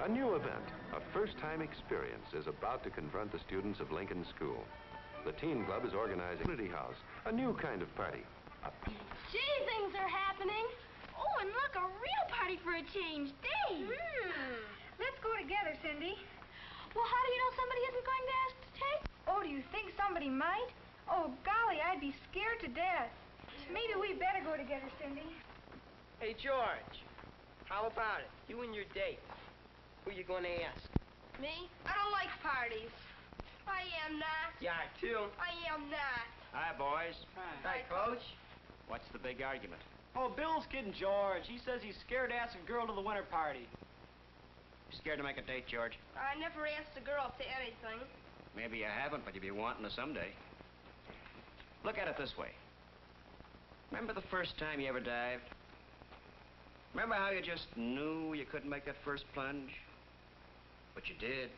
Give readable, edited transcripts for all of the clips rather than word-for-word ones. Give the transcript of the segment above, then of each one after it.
A new event, a first-time experience, is about to confront the students of Lincoln School. The Teen Club is organizing Community House, a new kind of party. Gee, things are happening. Oh, and look, a real party for a change. Dave! Let's go together, Cindy. Well, how do you know somebody isn't going to ask to take? Oh, do you think somebody might? Oh, golly, I'd be scared to death. Maybe we better go together, Cindy. Hey, George, how about it? You and your date. Who you going to ask? Me? I don't like parties. I am not. Yeah, too. I am not. Hi, boys. Hi, Coach. What's the big argument? Oh, Bill's kidding George. He says he's scared to ask a girl to the winter party. You scared to make a date, George? I never asked a girl to anything. Maybe you haven't, but you'll be wanting to someday. Look at it this way. Remember the first time you ever dived? Remember how you just knew you couldn't make that first plunge? But you did.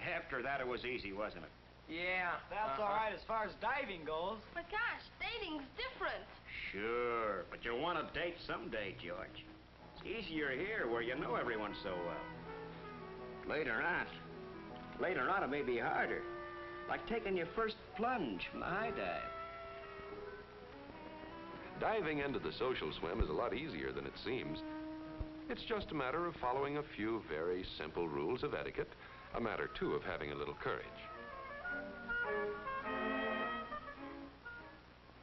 After that, it was easy, wasn't it? Yeah. That's all right as far as diving goes. But gosh, dating's different. Sure, but you'll want to date someday, George. It's easier here where you know everyone so well. Later on it may be harder. Like taking your first plunge from the high dive. Diving into the social swim is a lot easier than it seems. It's just a matter of following a few very simple rules of etiquette, a matter, too, of having a little courage.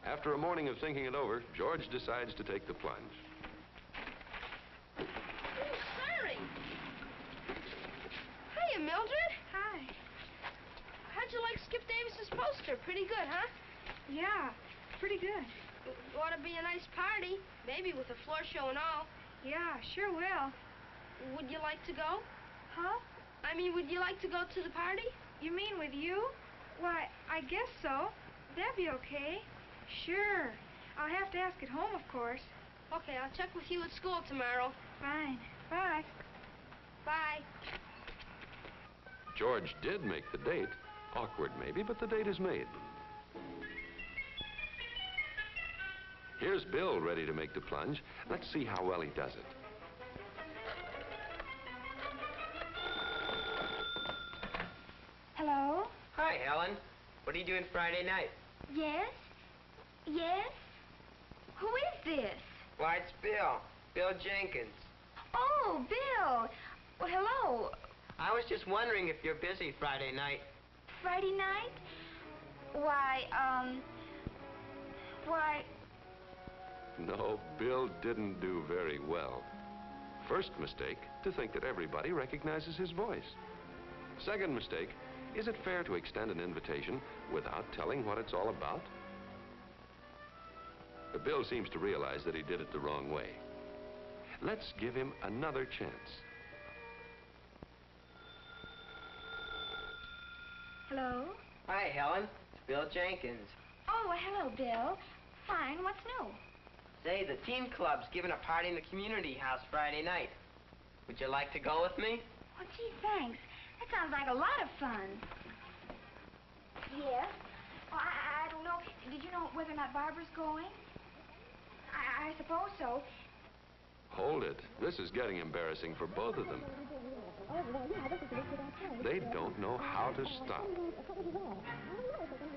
After a morning of thinking it over, George decides to take the plunge. Oh, sorry. Hiya, Mildred. Hi. How'd you like Skip Davis's poster? Pretty good, huh? Yeah, pretty good. Ought to be a nice party, maybe with a floor show and all. Yeah, sure will. Would you like to go? Huh? I mean, would you like to go to the party? You mean with you? Why, I guess so. That'd be okay. Sure. I'll have to ask at home, of course. Okay, I'll check with you at school tomorrow. Fine. Bye. Bye. George did make the date. Awkward, maybe, but the date is made. Here's Bill ready to make the plunge. Let's see how well he does it. Hello? Hi, Helen. What are you doing Friday night? Yes? Yes? Who is this? Why, it's Bill. Bill Jenkins. Oh, Bill. Well, hello. I was just wondering if you're busy Friday night. Friday night? Why, No, Bill didn't do very well. First mistake, to think that everybody recognizes his voice. Second mistake, is it fair to extend an invitation without telling what it's all about? But Bill seems to realize that he did it the wrong way. Let's give him another chance. hello? Hi, Helen. It's Bill Jenkins. Oh, well, hello, Bill. Fine. What's new? Say, the teen club's giving a party in the community house Friday night. Would you like to go with me? Oh, gee, thanks. That sounds like a lot of fun. Yes? Oh, I don't know. Did you know whether or not Barbara's going? I suppose so. Hold it. This is getting embarrassing for both of them. They don't know how to stop.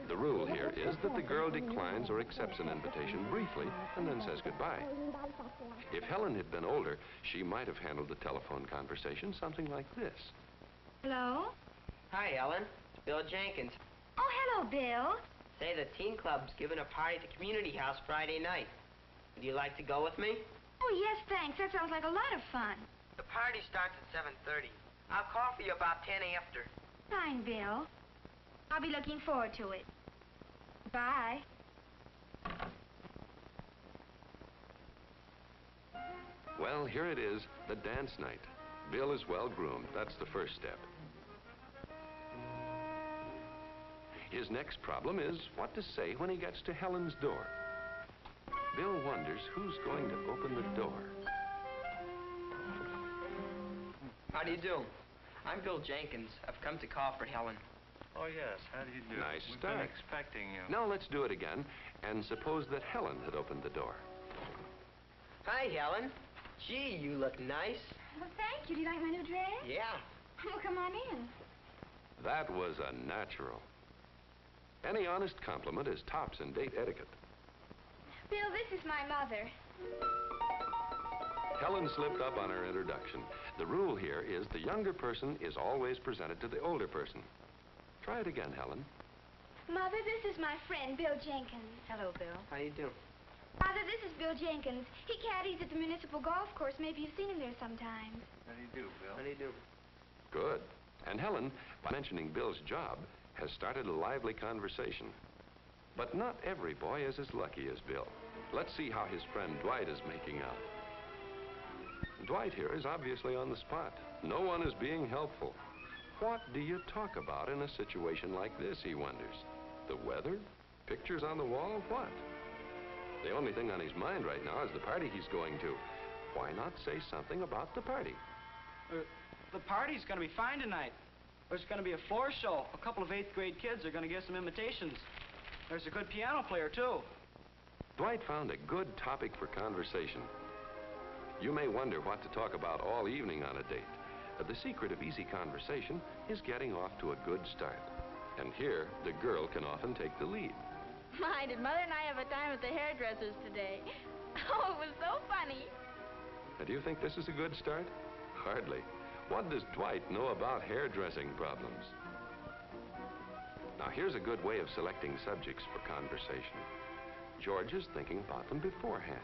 The rule here is that the girl declines or accepts an invitation briefly and then says goodbye. If Helen had been older, she might have handled the telephone conversation something like this. Hello? Hi, Helen. It's Bill Jenkins. Oh, hello, Bill. Say, the teen club's giving a party at the community house Friday night. Would you like to go with me? Oh, yes, thanks. That sounds like a lot of fun. The party starts at 7:30. I'll call for you about 10 after. Fine, Bill. I'll be looking forward to it. Bye. Well, here it is, the dance night. Bill is well groomed. That's the first step. His next problem is what to say when he gets to Helen's door. Bill wonders who's going to open the door. How do you do? I'm Bill Jenkins. I've come to call for Helen. Oh, yes. How do you do? Nice We've start. been expecting you. Now let's do it again, and suppose that Helen had opened the door. Hi, Helen. Gee, you look nice. Well, thank you. Do you like my new dress? Yeah. Well, come on in. That was a natural. Any honest compliment is tops in date etiquette. Bill, this is my mother. Helen slipped up on her introduction. The rule here is the younger person is always presented to the older person. Try it again, Helen. Mother, this is my friend, Bill Jenkins. Hello, Bill. How you do? Father, this is Bill Jenkins. He caddies at the municipal golf course. Maybe you've seen him there sometimes. How do you do, Bill? How do you do? Good. And Helen, by mentioning Bill's job, has started a lively conversation. But not every boy is as lucky as Bill. Let's see how his friend Dwight is making out. Dwight here is obviously on the spot. No one is being helpful. What do you talk about in a situation like this, he wonders? The weather? Pictures on the wall? What? The only thing on his mind right now is the party he's going to. Why not say something about the party? The party's going to be fine tonight. There's going to be a floor show. A couple of 8th grade kids are going to get some invitations. There's a good piano player, too. Dwight found a good topic for conversation. You may wonder what to talk about all evening on a date. The secret of easy conversation is getting off to a good start. And here, the girl can often take the lead. My, did Mother and I have a time at the hairdresser's today? Oh, it was so funny. Do you think this is a good start? Hardly. What does Dwight know about hairdressing problems? Now, here's a good way of selecting subjects for conversation. George is thinking about them beforehand.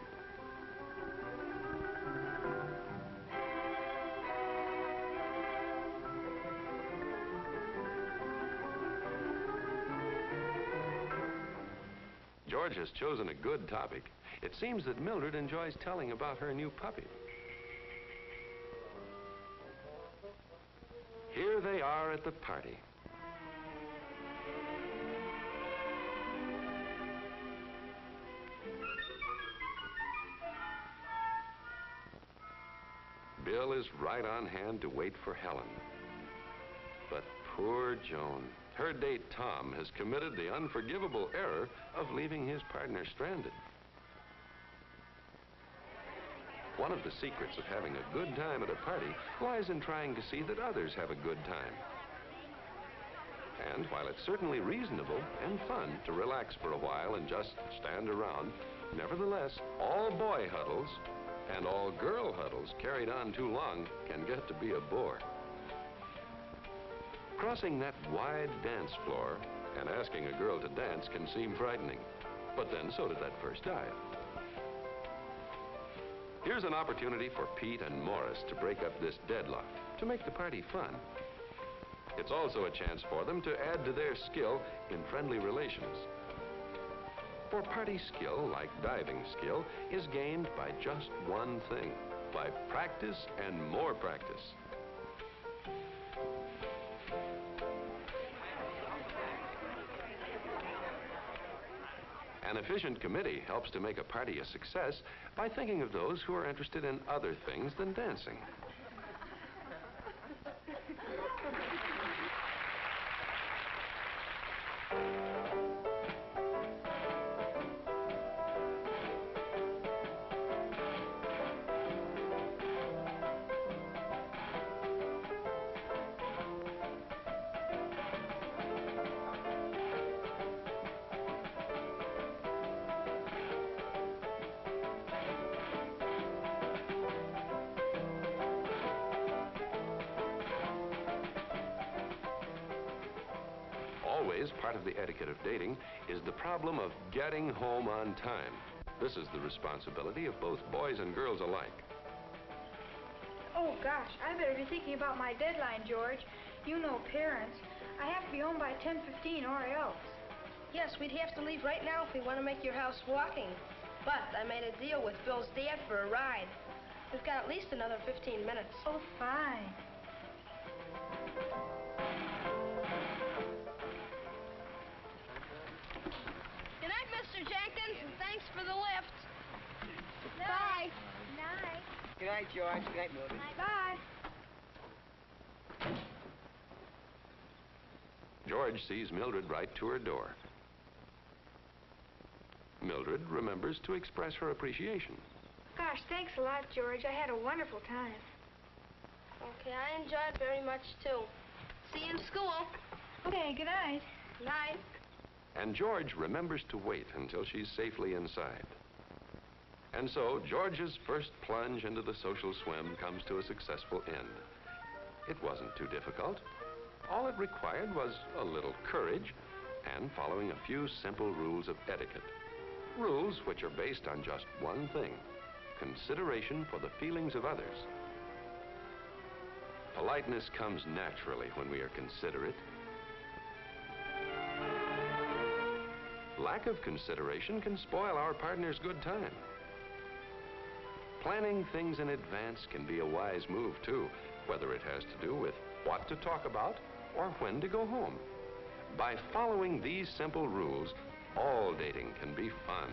George has chosen a good topic. It seems that Mildred enjoys telling about her new puppy. Here they are at the party. Bill is right on hand to wait for Helen. But poor Joan. Her date, Tom, has committed the unforgivable error of leaving his partner stranded. One of the secrets of having a good time at a party lies in trying to see that others have a good time. And while it's certainly reasonable and fun to relax for a while and just stand around, nevertheless, all boy huddles and all girl huddles carried on too long can get to be a bore. Crossing that wide dance floor and asking a girl to dance can seem frightening, but then so did that first dive. Here's an opportunity for Pete and Morris to break up this deadlock, to make the party fun. It's also a chance for them to add to their skill in friendly relations. For party skill, like diving skill, is gained by just one thing, by practice and more practice. An efficient committee helps to make a party a success by thinking of those who are interested in other things than dancing. Always part of the etiquette of dating is the problem of getting home on time. This is the responsibility of both boys and girls alike. Oh, gosh, I better be thinking about my deadline, George. You know parents. I have to be home by 10:15 or else. Yes, we'd have to leave right now if we want to make your house walking. But I made a deal with Bill's dad for a ride. We've got at least another 15 minutes. Oh, fine. Good night, Mr. Jenkins, and thanks for the lift. Bye. Night. Good night, George. Good night, Mildred. Bye. George sees Mildred right to her door. Mildred remembers to express her appreciation. Gosh, thanks a lot, George. I had a wonderful time. Okay, I enjoyed it very much, too. See you in school. Okay, good night. Night. And George remembers to wait until she's safely inside. And so, George's first plunge into the social swim comes to a successful end. It wasn't too difficult. All it required was a little courage and following a few simple rules of etiquette. Rules which are based on just one thing: consideration for the feelings of others. Politeness comes naturally when we are considerate. Lack of consideration can spoil our partner's good time. Planning things in advance can be a wise move, too, whether it has to do with what to talk about or when to go home. By following these simple rules, all dating can be fun.